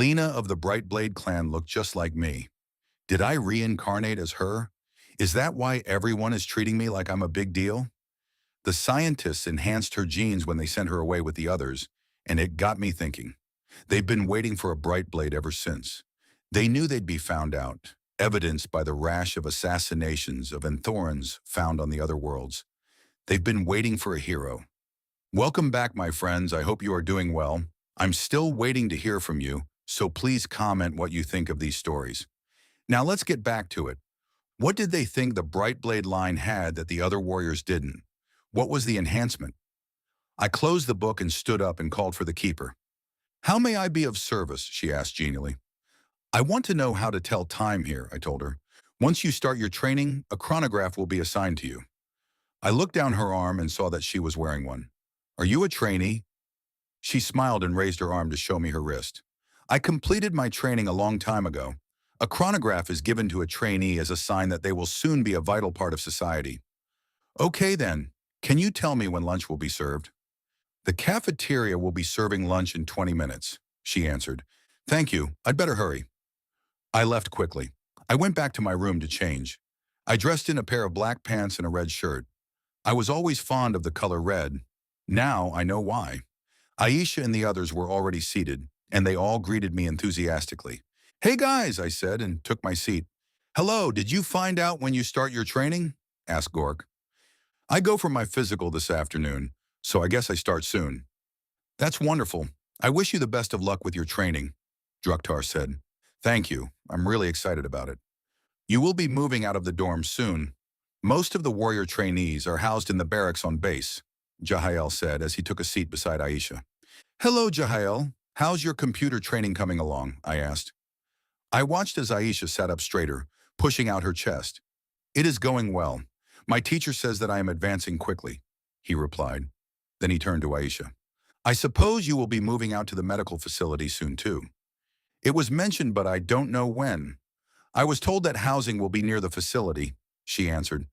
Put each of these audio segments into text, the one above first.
Lena of the Brightblade clan looked just like me. Did I reincarnate as her? Is that why everyone is treating me like I'm a big deal? The scientists enhanced her genes when they sent her away with the others, and it got me thinking. They've been waiting for a Brightblade ever since. They knew they'd be found out, evidenced by the rash of assassinations of Anthorans found on the other worlds. They've been waiting for a hero. Welcome back, my friends. I hope you are doing well. I'm still waiting to hear from you, so please comment what you think of these stories. Now let's get back to it. What did they think the Brightblade line had that the other warriors didn't? What was the enhancement? I closed the book and stood up and called for the keeper. How may I be of service? She asked genially. I want to know how to tell time here, I told her. Once you start your training, a chronograph will be assigned to you. I looked down her arm and saw that she was wearing one. Are you a trainee? She smiled and raised her arm to show me her wrist. I completed my training a long time ago. A chronograph is given to a trainee as a sign that they will soon be a vital part of society. Okay then, can you tell me when lunch will be served? The cafeteria will be serving lunch in 20 minutes, she answered. Thank you, I'd better hurry. I left quickly. I went back to my room to change. I dressed in a pair of black pants and a red shirt. I was always fond of the color red. Now I know why. Aisha and the others were already seated, and they all greeted me enthusiastically. Hey guys, I said, and took my seat. Hello, did you find out when you start your training? Asked Gork. I go for my physical this afternoon, so I guess I start soon. That's wonderful. I wish you the best of luck with your training, Druktar said. Thank you. I'm really excited about it. You will be moving out of the dorm soon. Most of the warrior trainees are housed in the barracks on base, Jahael said as he took a seat beside Aisha. Hello, Jahael. How's your computer training coming along? I asked. I watched as Aisha sat up straighter, pushing out her chest. It is going well. My teacher says that I am advancing quickly, he replied. Then he turned to Aisha. I suppose you will be moving out to the medical facility soon too. It was mentioned, but I don't know when. I was told that housing will be near the facility, she answered.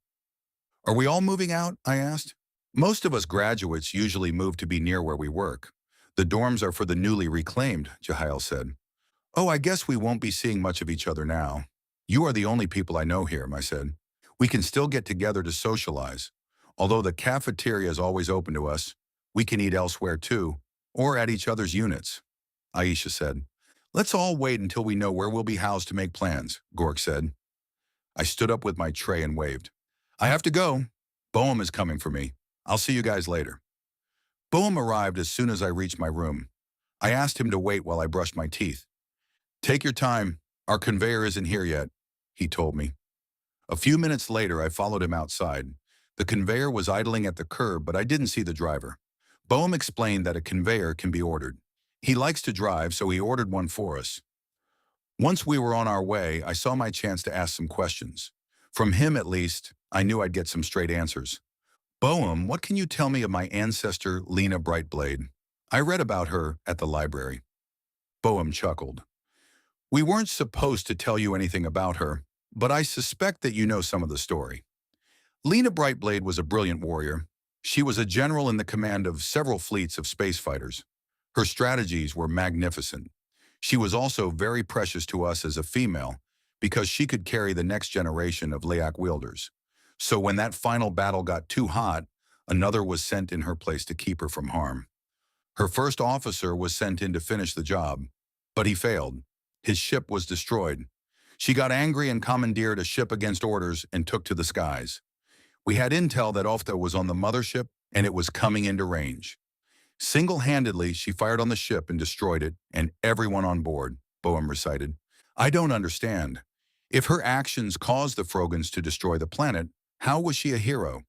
Are we all moving out? I asked. Most of us graduates usually move to be near where we work. The dorms are for the newly reclaimed, Jahael said. Oh, I guess we won't be seeing much of each other now. You are the only people I know here, I said. We can still get together to socialize. Although the cafeteria is always open to us, we can eat elsewhere too, or at each other's units, Aisha said. Let's all wait until we know where we'll be housed to make plans, Gork said. I stood up with my tray and waved. I have to go. Boehm is coming for me. I'll see you guys later. Boehm arrived as soon as I reached my room. I asked him to wait while I brushed my teeth. Take your time. Our conveyor isn't here yet, he told me. A few minutes later, I followed him outside. The conveyor was idling at the curb, but I didn't see the driver. Boehm explained that a conveyor can be ordered. He likes to drive, so he ordered one for us. Once we were on our way, I saw my chance to ask some questions. From him, at least, I knew I'd get some straight answers. Boehm, what can you tell me of my ancestor, Lena Brightblade? I read about her at the library. Boehm chuckled. We weren't supposed to tell you anything about her, but I suspect that you know some of the story. Lena Brightblade was a brilliant warrior. She was a general in the command of several fleets of space fighters. Her strategies were magnificent. She was also very precious to us as a female because she could carry the next generation of Leyak wielders. So when that final battle got too hot, another was sent in her place to keep her from harm. Her first officer was sent in to finish the job, but he failed. His ship was destroyed. She got angry and commandeered a ship against orders and took to the skies. We had intel that Oftha was on the mothership and it was coming into range. Single-handedly, she fired on the ship and destroyed it and everyone on board, Boehm recited. I don't understand. If her actions caused the Frogans to destroy the planet, how was she a hero?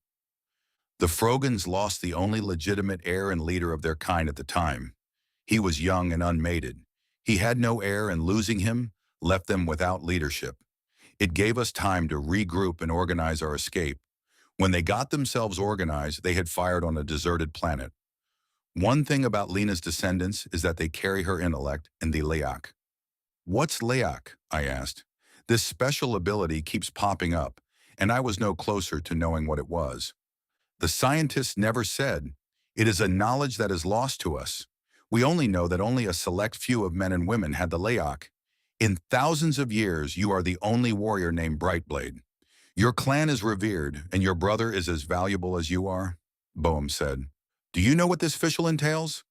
The Frogans lost the only legitimate heir and leader of their kind at the time. He was young and unmated. He had no heir, and losing him left them without leadership. It gave us time to regroup and organize our escape. When they got themselves organized, they had fired on a deserted planet. One thing about Lena's descendants is that they carry her intellect and the Leyak. What's Leyak? I asked. This special ability keeps popping up, and I was no closer to knowing what it was. The scientists never said. It is a knowledge that is lost to us. We only know that only a select few of men and women had the Layok. In thousands of years, you are the only warrior named Brightblade. Your clan is revered, and your brother is as valuable as you are, Boehm said. Do you know what this official entails?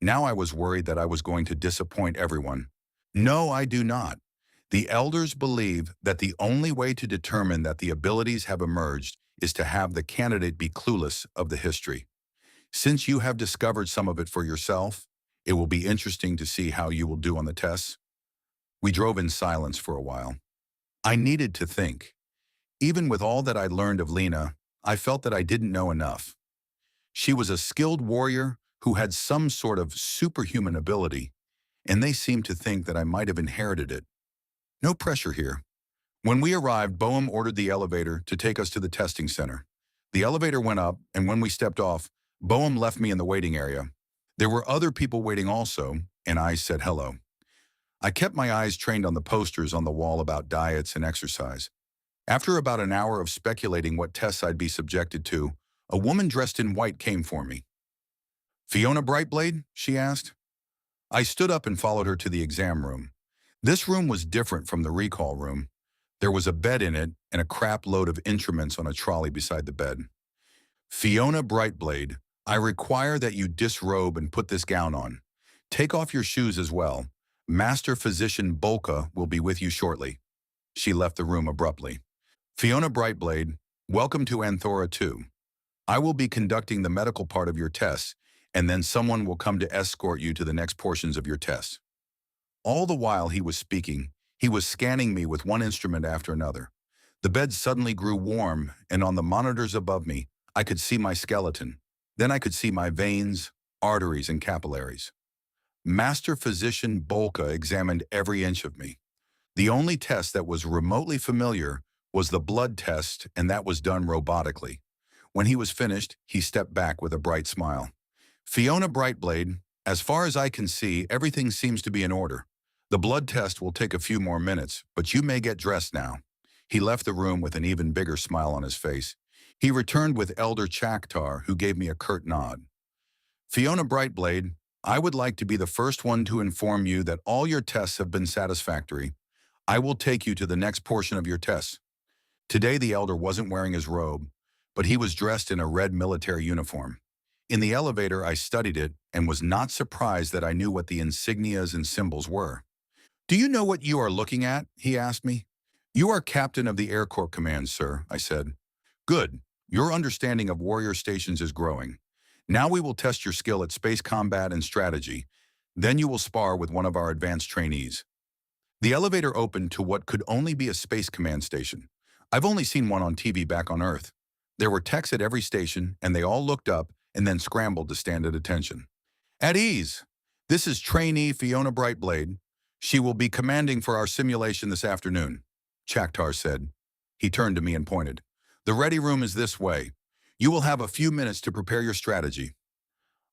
Now I was worried that I was going to disappoint everyone. No, I do not. The elders believe that the only way to determine that the abilities have emerged is to have the candidate be clueless of the history. Since you have discovered some of it for yourself, it will be interesting to see how you will do on the tests. We drove in silence for a while. I needed to think. Even with all that I learned of Lena, I felt that I didn't know enough. She was a skilled warrior who had some sort of superhuman ability, and they seemed to think that I might have inherited it. No pressure here. When we arrived, Boehm ordered the elevator to take us to the testing center. The elevator went up, and when we stepped off, Boehm left me in the waiting area. There were other people waiting also, and I said hello. I kept my eyes trained on the posters on the wall about diets and exercise. After about an hour of speculating what tests I'd be subjected to, a woman dressed in white came for me. "Fiona Brightblade?" she asked. I stood up and followed her to the exam room. This room was different from the recall room. There was a bed in it and a crap load of instruments on a trolley beside the bed. "Fiona Brightblade, I require that you disrobe and put this gown on. Take off your shoes as well. Master Physician Bolka will be with you shortly." She left the room abruptly. "Fiona Brightblade, welcome to Anthora Two. I will be conducting the medical part of your tests, and then someone will come to escort you to the next portions of your tests." All the while he was speaking, he was scanning me with one instrument after another. The bed suddenly grew warm, and on the monitors above me, I could see my skeleton. Then I could see my veins, arteries, and capillaries. Master Physician Bolka examined every inch of me. The only test that was remotely familiar was the blood test, and that was done robotically. When he was finished, he stepped back with a bright smile. "Fiona Brightblade, as far as I can see, everything seems to be in order. The blood test will take a few more minutes, but you may get dressed now." He left the room with an even bigger smile on his face. He returned with Elder Chaktar, who gave me a curt nod. "Fiona Brightblade, I would like to be the first one to inform you that all your tests have been satisfactory. I will take you to the next portion of your tests." Today the elder wasn't wearing his robe, but he was dressed in a red military uniform. In the elevator, I studied it and was not surprised that I knew what the insignias and symbols were. "Do you know what you are looking at?" he asked me. "You are captain of the Air Corps Command, sir," I said. "Good. Your understanding of warrior stations is growing. Now we will test your skill at space combat and strategy. Then you will spar with one of our advanced trainees." The elevator opened to what could only be a space command station. I've only seen one on TV back on Earth. There were techs at every station, and they all looked up and then scrambled to stand at attention. "At ease. This is trainee Fiona Brightblade. She will be commanding for our simulation this afternoon," Chaktar said. He turned to me and pointed. "The ready room is this way. You will have a few minutes to prepare your strategy."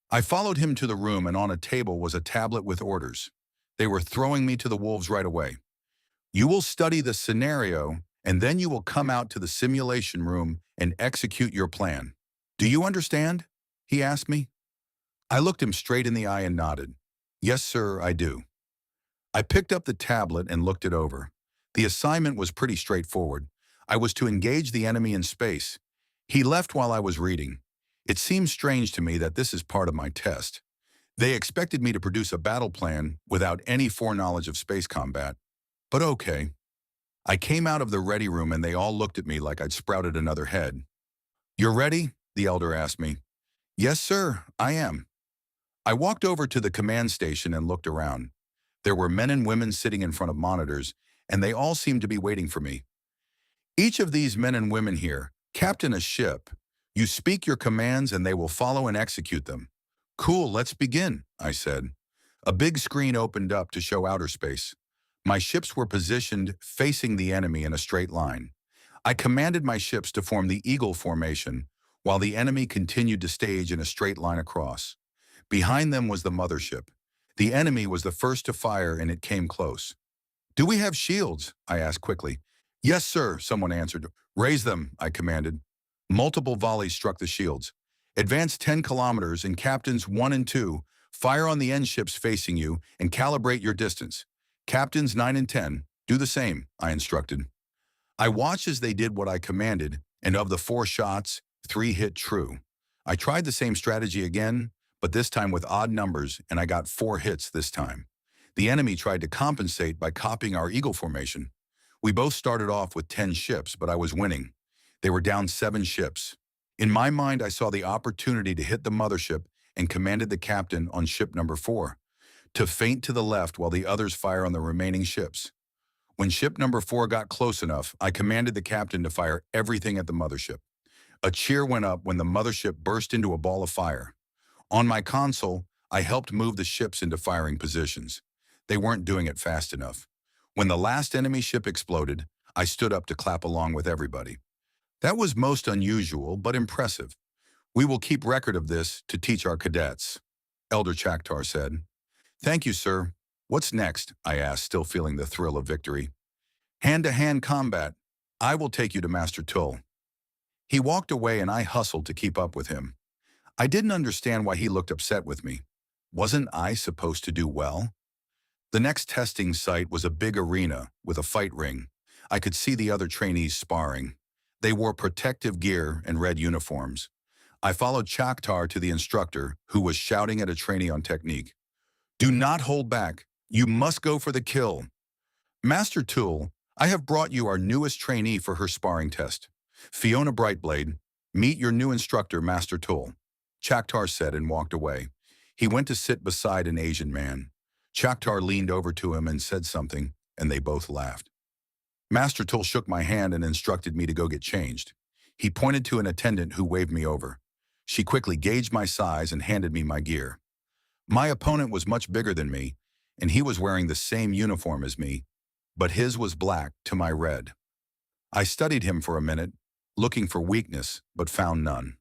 I followed him to the room, and on a table was a tablet with orders. They were throwing me to the wolves right away. "You will study the scenario, and then you will come out to the simulation room and execute your plan. Do you understand?" he asked me. I looked him straight in the eye and nodded. "Yes, sir, I do." I picked up the tablet and looked it over. The assignment was pretty straightforward. I was to engage the enemy in space. He left while I was reading. It seemed strange to me that this is part of my test. They expected me to produce a battle plan without any foreknowledge of space combat. But okay. I came out of the ready room and they all looked at me like I'd sprouted another head. "You're ready?" the elder asked me. "Yes, sir, I am." I walked over to the command station and looked around. There were men and women sitting in front of monitors, and they all seemed to be waiting for me. "Each of these men and women here captain a ship. You speak your commands and they will follow and execute them." "Cool, let's begin," I said. A big screen opened up to show outer space. My ships were positioned facing the enemy in a straight line. I commanded my ships to form the eagle formation, while the enemy continued to stage in a straight line across. Behind them was the mothership. The enemy was the first to fire, and it came close. "Do we have shields?" I asked quickly. "Yes, sir," someone answered. "Raise them," I commanded. Multiple volleys struck the shields. "Advance 10 kilometers, and captains 1 and 2 Fire on the end ships facing you and calibrate your distance. Captains 9 and 10, do the same, I instructed. I watched as they did what I commanded, and of the 4 shots, 3 hit true. I tried the same strategy again, but this time with odd numbers, and I got 4 hits this time. The enemy tried to compensate by copying our eagle formation. We both started off with 10 ships, but I was winning. They were down 7 ships. In my mind, I saw the opportunity to hit the mothership and commanded the captain on ship number 4 to feint to the left while the others fire on the remaining ships. When ship number 4 got close enough, I commanded the captain to fire everything at the mothership. A cheer went up when the mothership burst into a ball of fire. On my console, I helped move the ships into firing positions. They weren't doing it fast enough. When the last enemy ship exploded, I stood up to clap along with everybody. That was most unusual, but impressive. We will keep record of this to teach our cadets, Elder Chaktar said. Thank you, sir. What's next? I asked, still feeling the thrill of victory. Hand-to-hand combat. I will take you to Master Tull. He walked away and I hustled to keep up with him. I didn't understand why he looked upset with me. Wasn't I supposed to do well? The next testing site was a big arena with a fight ring. I could see the other trainees sparring. They wore protective gear and red uniforms. I followed Chaktar to the instructor, who was shouting at a trainee on technique. Do not hold back. You must go for the kill. Master Tull, I have brought you our newest trainee for her sparring test. Fiona Brightblade, meet your new instructor, Master Tull. Chaktar said and walked away. He went to sit beside an Asian man. Chaktar leaned over to him and said something, and they both laughed. Master Tull shook my hand and instructed me to go get changed. He pointed to an attendant who waved me over. She quickly gauged my size and handed me my gear. My opponent was much bigger than me, and he was wearing the same uniform as me, but his was black to my red. I studied him for a minute, looking for weakness, but found none.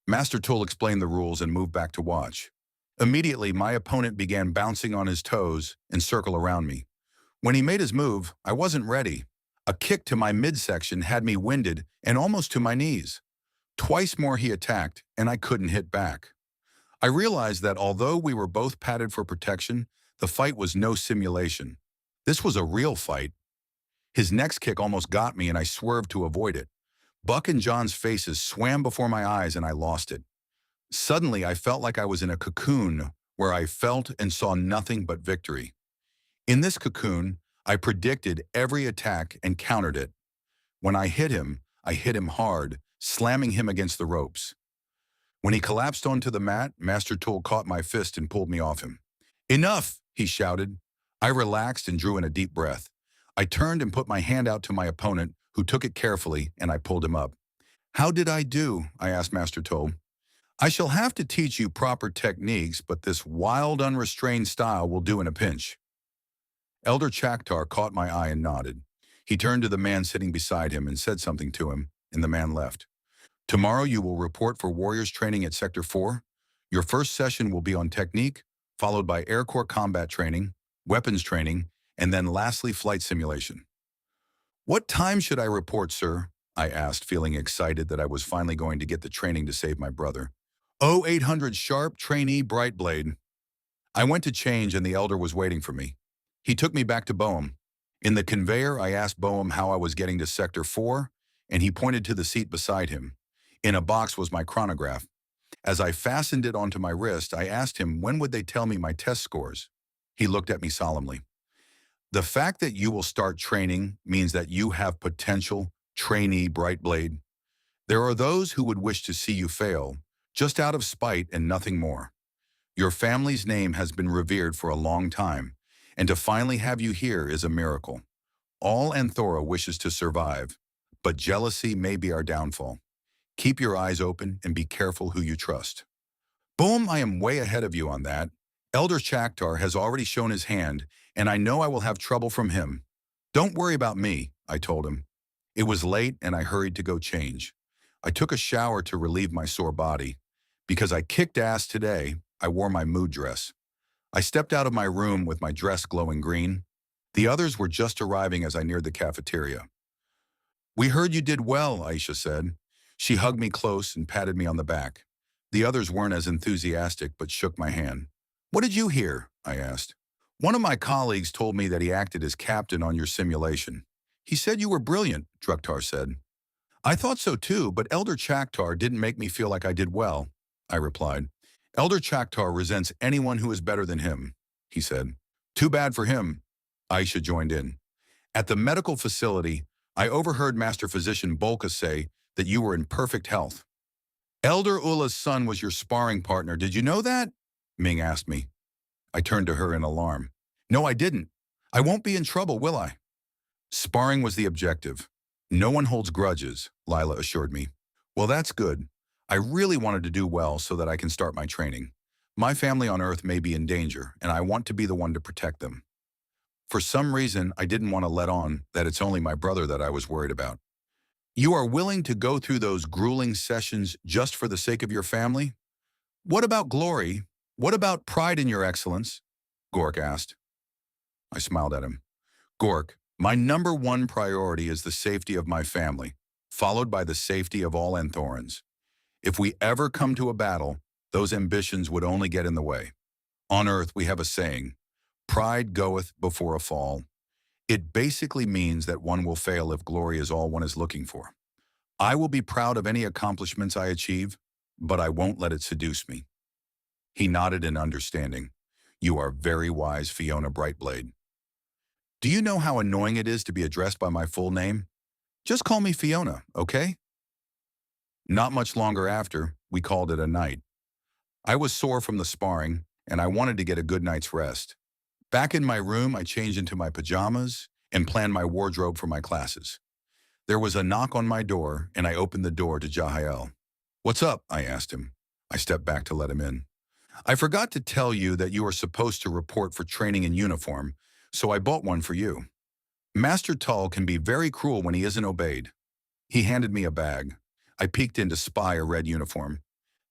Master Tull explained the rules and moved back to watch. Immediately, my opponent began bouncing on his toes and circle around me. When he made his move, I wasn't ready. A kick to my midsection had me winded and almost to my knees. Twice more he attacked, and I couldn't hit back. I realized that although we were both padded for protection, the fight was no simulation. This was a real fight. His next kick almost got me and I swerved to avoid it. Buck and John's faces swam before my eyes and I lost it. Suddenly, I felt like I was in a cocoon where I felt and saw nothing but victory. In this cocoon, I predicted every attack and countered it. When I hit him hard, slamming him against the ropes. When he collapsed onto the mat, Master Tull caught my fist and pulled me off him. Enough, he shouted. I relaxed and drew in a deep breath. I turned and put my hand out to my opponent, who took it carefully, and I pulled him up. How did I do? I asked Master Tull. I shall have to teach you proper techniques, but this wild, unrestrained style will do in a pinch. Elder Chaktar caught my eye and nodded. He turned to the man sitting beside him and said something to him, and the man left. Tomorrow you will report for warriors training at Sector 4. Your first session will be on technique, followed by Air Corps combat training, weapons training, and then lastly flight simulation. What time should I report, sir? I asked, feeling excited that I was finally going to get the training to save my brother. 0800 sharp, trainee Brightblade. I went to change and the elder was waiting for me. He took me back to Boehm. In the conveyor, I asked Boehm how I was getting to Sector 4, and he pointed to the seat beside him. In a box was my chronograph. As I fastened it onto my wrist, I asked him when would they tell me my test scores. He looked at me solemnly. The fact that you will start training means that you have potential, trainee Brightblade. There are those who would wish to see you fail, just out of spite and nothing more. Your family's name has been revered for a long time, and to finally have you here is a miracle. All Anthora wishes to survive, but jealousy may be our downfall. Keep your eyes open and be careful who you trust. Boom, I am way ahead of you on that. Elder Chaktar has already shown his hand, and I know I will have trouble from him. Don't worry about me, I told him. It was late and I hurried to go change. I took a shower to relieve my sore body. Because I kicked ass today, I wore my mood dress. I stepped out of my room with my dress glowing green. The others were just arriving as I neared the cafeteria. We heard you did well, Aisha said. She hugged me close and patted me on the back. The others weren't as enthusiastic but shook my hand. What did you hear? I asked. One of my colleagues told me that he acted as captain on your simulation. He said you were brilliant, Druktar said. I thought so too, but Elder Chaktar didn't make me feel like I did well, I replied. Elder Chaktar resents anyone who is better than him, he said. Too bad for him, Aisha joined in. At the medical facility, I overheard Master Physician Bolka say that you were in perfect health. Elder Ulla's son was your sparring partner. Did you know that? Ming asked me. I turned to her in alarm. No, I didn't. I won't be in trouble, will I? Sparring was the objective. No one holds grudges, Lila assured me. Well, that's good. I really wanted to do well so that I can start my training. My family on Earth may be in danger, and I want to be the one to protect them. For some reason, I didn't want to let on that it's only my brother that I was worried about. You are willing to go through those grueling sessions just for the sake of your family? What about glory? What about pride in your excellence? Gork asked. I smiled at him. Gork, my number one priority is the safety of my family, followed by the safety of all Anthorans. If we ever come to a battle, those ambitions would only get in the way. On Earth, we have a saying, pride goeth before a fall. It basically means that one will fail if glory is all one is looking for. I will be proud of any accomplishments I achieve, but I won't let it seduce me. He nodded in understanding. You are very wise, Fiona Brightblade. Do you know how annoying it is to be addressed by my full name? Just call me Fiona, okay? Not much longer after, we called it a night. I was sore from the sparring, and I wanted to get a good night's rest. Back in my room, I changed into my pajamas and planned my wardrobe for my classes. There was a knock on my door, and I opened the door to Jahael. What's up? I asked him. I stepped back to let him in. I forgot to tell you that you are supposed to report for training in uniform, so I bought one for you. Master Tull can be very cruel when he isn't obeyed. He handed me a bag. I peeked in to spy a red uniform.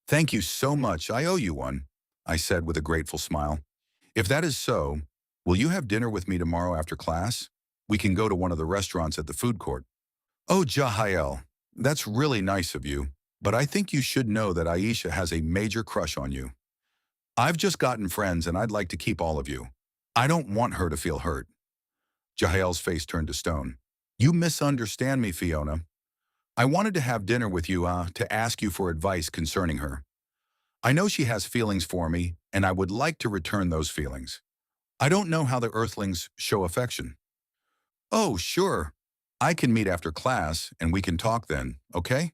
Thank you so much, I owe you one, I said with a grateful smile. If that is so, will you have dinner with me tomorrow after class? We can go to one of the restaurants at the food court. Oh, Jahael, that's really nice of you, but I think you should know that Aisha has a major crush on you. I've just gotten friends and I'd like to keep all of you. I don't want her to feel hurt. Jahael's face turned to stone. You misunderstand me, Fiona. I wanted to have dinner with you to ask you for advice concerning her. I know she has feelings for me, and I would like to return those feelings. I don't know how the Earthlings show affection. Oh, sure. I can meet after class, and we can talk then, okay?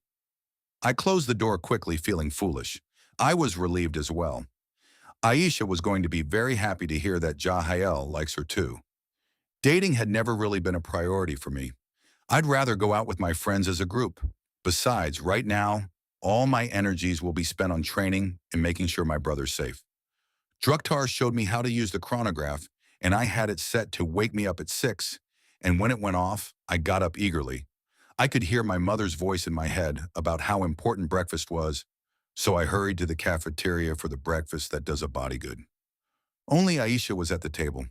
I closed the door quickly, feeling foolish. I was relieved as well. Aisha was going to be very happy to hear that Jahael likes her too. Dating had never really been a priority for me. I'd rather go out with my friends as a group. Besides, right now, all my energies will be spent on training and making sure my brother's safe. Druktar showed me how to use the chronograph, and I had it set to wake me up at 6, and when it went off, I got up eagerly. I could hear my mother's voice in my head about how important breakfast was, so I hurried to the cafeteria for the breakfast that does a body good. Only Aisha was at the table.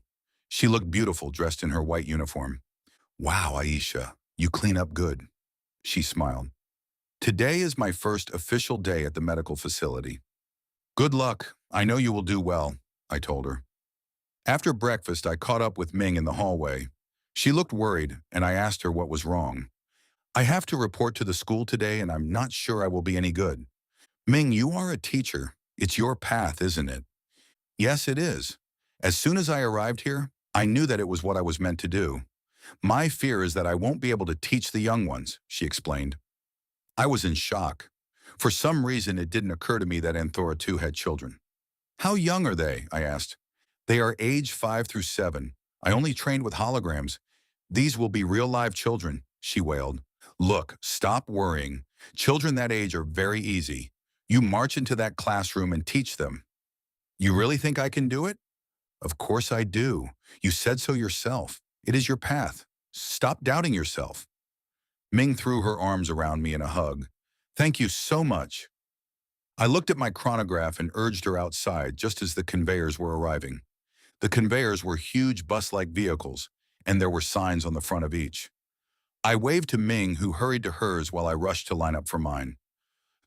She looked beautiful dressed in her white uniform. Wow, Aisha, you clean up good. She smiled. Today is my first official day at the medical facility. Good luck. I know you will do well, I told her. After breakfast, I caught up with Ming in the hallway. She looked worried, and I asked her what was wrong. I have to report to the school today, and I'm not sure I will be any good. Ming, you are a teacher. It's your path, isn't it? Yes, it is. As soon as I arrived here, I knew that it was what I was meant to do. My fear is that I won't be able to teach the young ones, she explained. I was in shock. For some reason, it didn't occur to me that Anthora Two had children. How young are they? I asked. They are age 5 through 7. I only trained with holograms. These will be real live children, she wailed. Look, stop worrying. Children that age are very easy. You march into that classroom and teach them. You really think I can do it? Of course I do. You said so yourself. It is your path. Stop doubting yourself. Ming threw her arms around me in a hug. Thank you so much. I looked at my chronograph and urged her outside just as the conveyors were arriving. The conveyors were huge bus-like vehicles, and there were signs on the front of each. I waved to Ming, who hurried to hers while I rushed to line up for mine.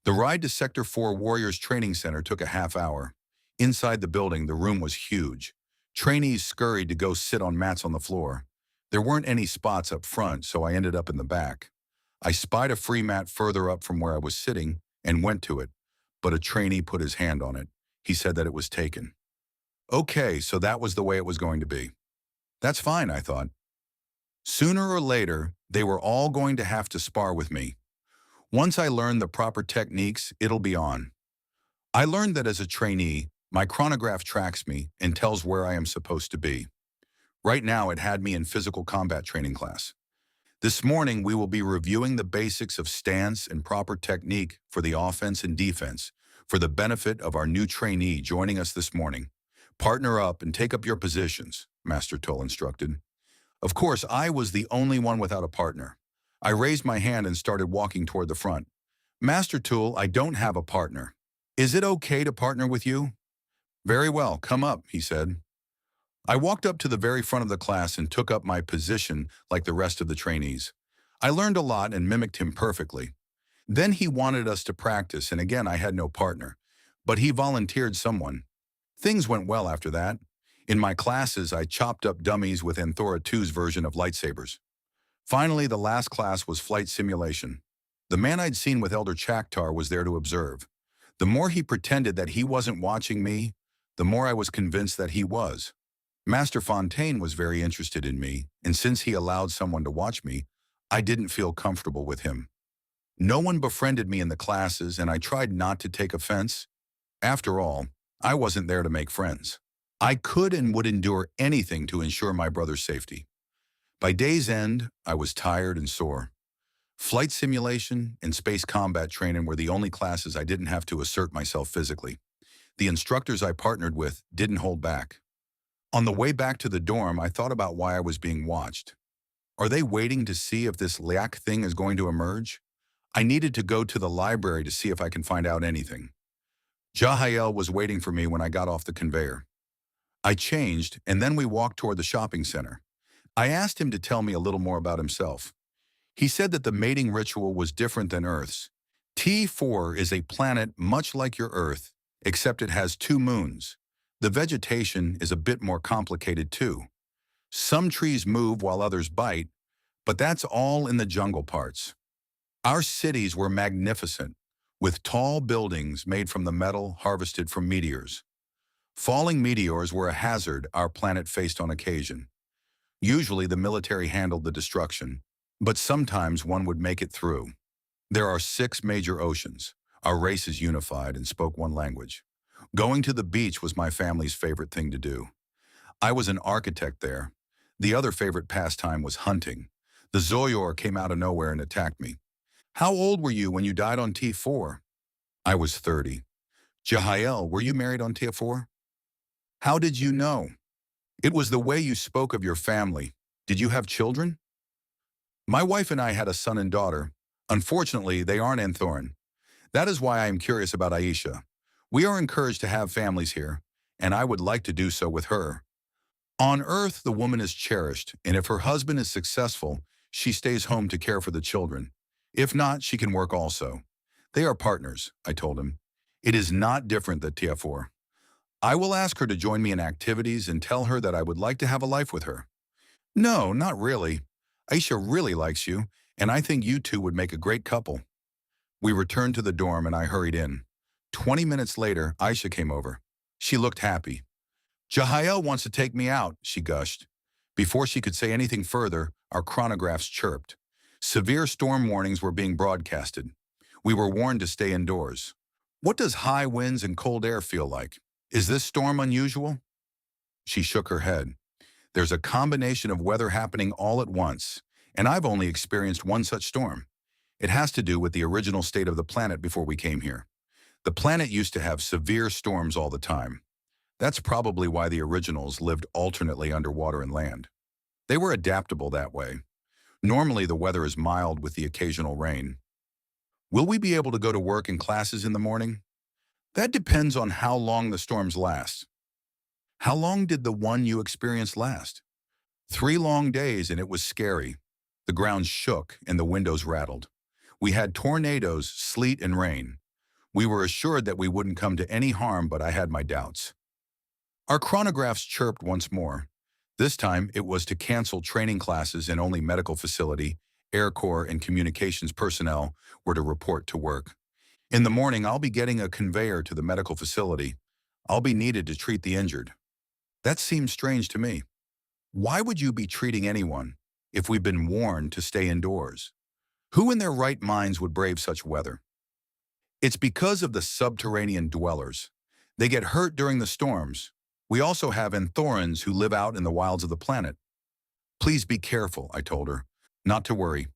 The ride to Sector 4 Warriors Training Center took a half hour. Inside the building, the room was huge. Trainees scurried to go sit on mats on the floor. There weren't any spots up front, so I ended up in the back. I spied a free mat further up from where I was sitting and went to it, but a trainee put his hand on it. He said that it was taken. Okay, so that was the way it was going to be. That's fine, I thought. Sooner or later, they were all going to have to spar with me. Once I learned the proper techniques, it'll be on. I learned that as a trainee, my chronograph tracks me and tells where I am supposed to be. Right now, it had me in physical combat training class. This morning, we will be reviewing the basics of stance and proper technique for the offense and defense for the benefit of our new trainee joining us this morning. Partner up and take up your positions, Master Toll instructed. Of course, I was the only one without a partner. I raised my hand and started walking toward the front. Master Tool, I don't have a partner. Is it okay to partner with you? Very well, come up, he said. I walked up to the very front of the class and took up my position like the rest of the trainees. I learned a lot and mimicked him perfectly. Then he wanted us to practice, and again I had no partner, but he volunteered someone. Things went well after that. In my classes, I chopped up dummies with Anthora Two's version of lightsabers. Finally, the last class was flight simulation. The man I'd seen with Elder Chaktar was there to observe. The more he pretended that he wasn't watching me, the more I was convinced that he was. Master Fontaine was very interested in me, and since he allowed someone to watch me, I didn't feel comfortable with him. No one befriended me in the classes, and I tried not to take offense. After all, I wasn't there to make friends. I could and would endure anything to ensure my brother's safety. By day's end, I was tired and sore. Flight simulation and space combat training were the only classes I didn't have to assert myself physically. The instructors I partnered with didn't hold back. On the way back to the dorm, I thought about why I was being watched. Are they waiting to see if this Liak thing is going to emerge? I needed to go to the library to see if I can find out anything. Jahael was waiting for me when I got off the conveyor. I changed, and then we walked toward the shopping center. I asked him to tell me a little more about himself. He said that the mating ritual was different than Earth's. T4 is a planet much like your Earth, except it has 2 moons. The vegetation is a bit more complicated too. Some trees move while others bite, but that's all in the jungle parts. Our cities were magnificent, with tall buildings made from the metal harvested from meteors. Falling meteors were a hazard our planet faced on occasion. Usually the military handled the destruction, but sometimes one would make it through. There are 6 major oceans. Our race is unified and spoke one language. Going to the beach was my family's favorite thing to do. I was an architect there. The other favorite pastime was hunting. The Zoyor came out of nowhere and attacked me. How old were you when you died on T4? I was 30. Jahael, were you married on T4? How did you know? It was the way you spoke of your family. Did you have children? My wife and I had a son and daughter. Unfortunately, they aren't Anthoran. That is why I am curious about Aisha. We are encouraged to have families here, and I would like to do so with her. On Earth, the woman is cherished, and if her husband is successful, she stays home to care for the children. If not, she can work also. They are partners, I told him. It is not different than TF4. I will ask her to join me in activities and tell her that I would like to have a life with her. No, not really. Aisha really likes you, and I think you two would make a great couple. We returned to the dorm and I hurried in. 20 minutes later, Aisha came over. She looked happy. Jahael wants to take me out, she gushed. Before she could say anything further, our chronographs chirped. Severe storm warnings were being broadcasted. We were warned to stay indoors. What does high winds and cold air feel like? Is this storm unusual? She shook her head. There's a combination of weather happening all at once, and I've only experienced one such storm. It has to do with the original state of the planet before we came here. The planet used to have severe storms all the time. That's probably why the originals lived alternately underwater and land. They were adaptable that way. Normally the weather is mild with the occasional rain. Will we be able to go to work and classes in the morning? That depends on how long the storms last. How long did the one you experienced last? 3 long days, and it was scary. The ground shook and the windows rattled. We had tornadoes, sleet, and rain. We were assured that we wouldn't come to any harm, but I had my doubts. Our chronographs chirped once more. This time, it was to cancel training classes and only medical facility, Air Corps, and communications personnel were to report to work. In the morning, I'll be getting a conveyor to the medical facility. I'll be needed to treat the injured. That seems strange to me. Why would you be treating anyone if we've been warned to stay indoors? Who in their right minds would brave such weather? It's because of the subterranean dwellers. They get hurt during the storms. We also have Anthorans who live out in the wilds of the planet. Please be careful, I told her. Not to worry.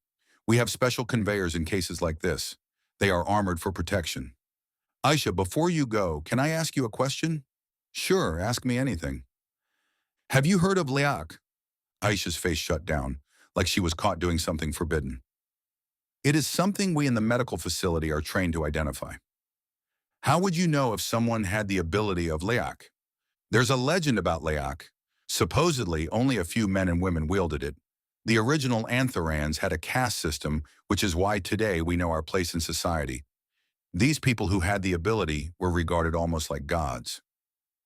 We have special conveyors in cases like this. They are armored for protection. Aisha, before you go, can I ask you a question? Sure, ask me anything. Have you heard of Liak? Aisha's face shut down, like she was caught doing something forbidden. It is something we in the medical facility are trained to identify. How would you know if someone had the ability of Liak? There's a legend about Liak. Supposedly, only a few men and women wielded it. The original Anthorans had a caste system, which is why today we know our place in society. These people who had the ability were regarded almost like gods.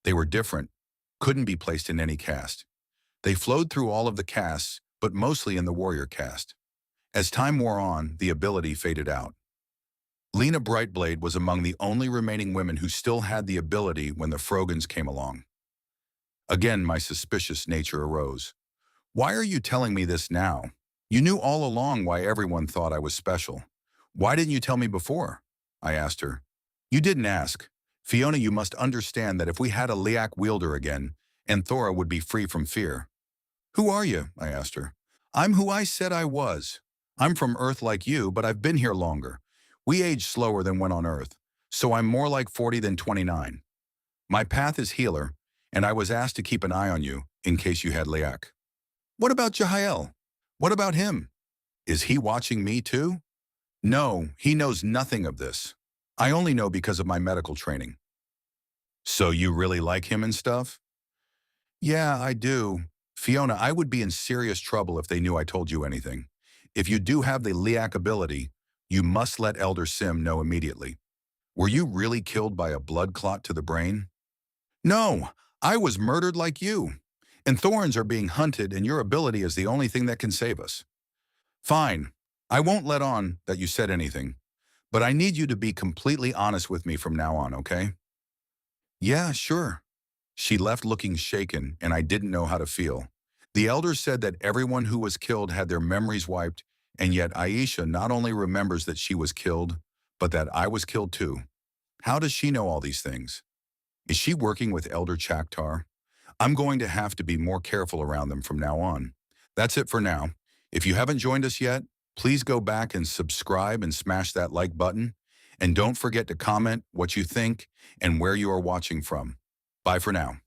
They were different, couldn't be placed in any caste. They flowed through all of the castes, but mostly in the warrior caste. As time wore on, the ability faded out. Fiona Brightblade was among the only remaining women who still had the ability when the Frogans came along. Again, my suspicious nature arose. Why are you telling me this now? You knew all along why everyone thought I was special. Why didn't you tell me before? I asked her. You didn't ask. Fiona, you must understand that if we had a Liak wielder again, Anthora would be free from fear. Who are you? I asked her. I'm who I said I was. I'm from Earth like you, but I've been here longer. We age slower than when on Earth, so I'm more like 40 than 29. My path is healer, and I was asked to keep an eye on you in case you had Liak. What about Jahael? What about him? Is he watching me too? No, he knows nothing of this. I only know because of my medical training. So you really like him and stuff? Yeah, I do. Fiona, I would be in serious trouble if they knew I told you anything. If you do have the Liak ability, you must let Elder Sim know immediately. Were you really killed by a blood clot to the brain? No, I was murdered like you. And Thorns are being hunted, and your ability is the only thing that can save us. Fine, I won't let on that you said anything, but I need you to be completely honest with me from now on, okay? Yeah, sure. She left looking shaken, and I didn't know how to feel. The elders said that everyone who was killed had their memories wiped, and yet Aisha not only remembers that she was killed, but that I was killed too. How does she know all these things? Is she working with Elder Chaktar? I'm going to have to be more careful around them from now on. That's it for now. If you haven't joined us yet, please go back and subscribe and smash that like button. And don't forget to comment what you think and where you are watching from. Bye for now.